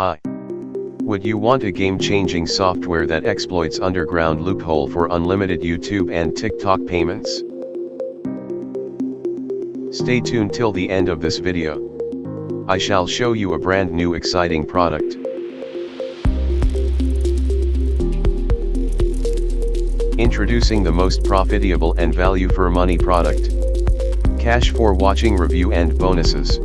Hi. Would you want a game-changing software that exploits underground loophole for unlimited YouTube and TikTok payments? Stay tuned till the end of this video. I shall show you a brand new exciting product. Introducing the most profitable and value for money product. Cash for watching review and bonuses.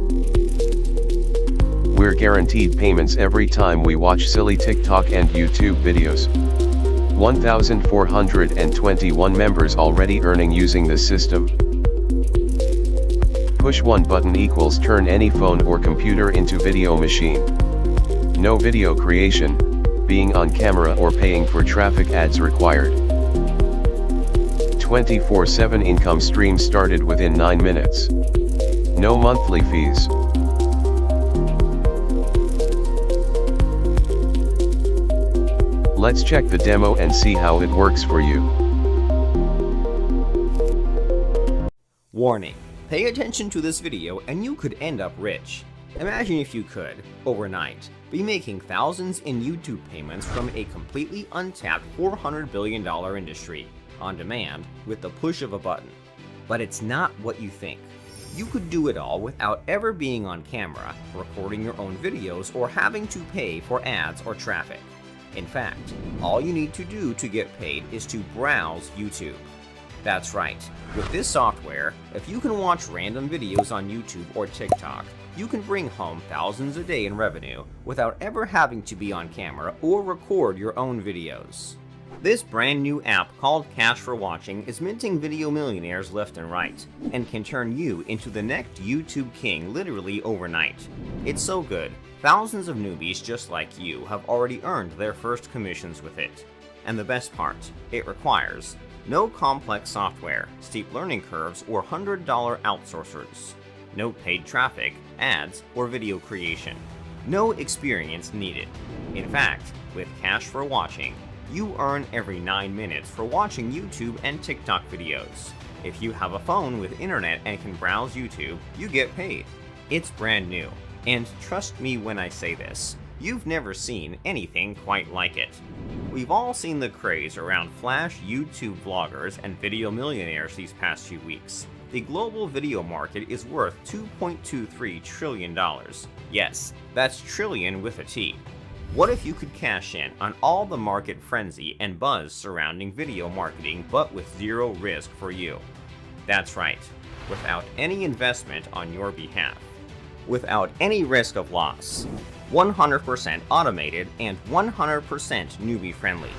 We're guaranteed payments every time we watch silly TikTok and YouTube videos. 1,421 members already earning using this system. Push one button equals turn any phone or computer into video machine. No video creation, being on camera or paying for traffic ads required. 24/7 income stream started within 9 minutes. No monthly fees. Let's check the demo and see how it works for you. Warning: pay attention to this video and you could end up rich. Imagine if you could, overnight, be making thousands in YouTube payments from a completely untapped $400 billion industry, on demand, with the push of a button. But it's not what you think. You could do it all without ever being on camera, recording your own videos, or having to pay for ads or traffic. In fact, all you need to do to get paid is to browse YouTube. That's right, with this software, if you can watch random videos on YouTube or TikTok, you can bring home thousands a day in revenue without ever having to be on camera or record your own videos. This brand new app called Cash for Watching is minting video millionaires left and right, and can turn you into the next YouTube king literally overnight. It's so good, thousands of newbies just like you have already earned their first commissions with it. And the best part, it requires no complex software, steep learning curves, or $100 outsourcers. No paid traffic, ads, or video creation. No experience needed. In fact, with Cash for Watching, you earn every 9 minutes for watching YouTube and TikTok videos. If you have a phone with internet and can browse YouTube, you get paid. It's brand new, and trust me when I say this, you've never seen anything quite like it. We've all seen the craze around flash YouTube vloggers and video millionaires these past few weeks. The global video market is worth $2.23 trillion. Yes, that's trillion with a T. What if you could cash in on all the market frenzy and buzz surrounding video marketing, but with zero risk for you? That's right, without any investment on your behalf. Without any risk of loss. 100% automated and 100% newbie friendly.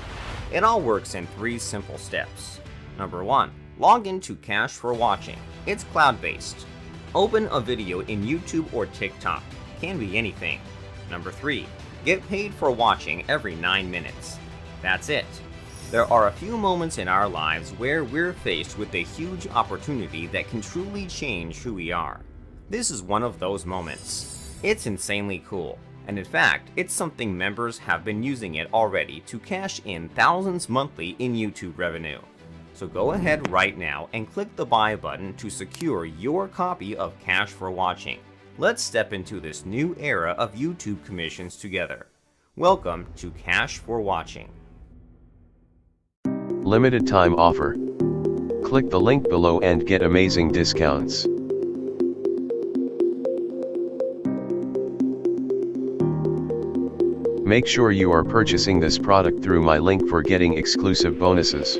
It all works in 3 simple steps. Number 1. Log into Cash for Watching. It's cloud-based. Open a video in YouTube or TikTok. Can be anything. Number 3. Get paid for watching every 9 minutes. That's it. There are a few moments in our lives where we're faced with a huge opportunity that can truly change who we are. This is one of those moments. It's insanely cool, and in fact, it's something members have been using it already to cash in thousands monthly in YouTube revenue. So go ahead right now and click the buy button to secure your copy of Cash for Watching. Let's step into this new era of YouTube commissions together. Welcome to Cash for Watching. Limited time offer. Click the link below and get amazing discounts. Make sure you are purchasing this product through my link for getting exclusive bonuses.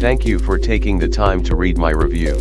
Thank you for taking the time to read my review.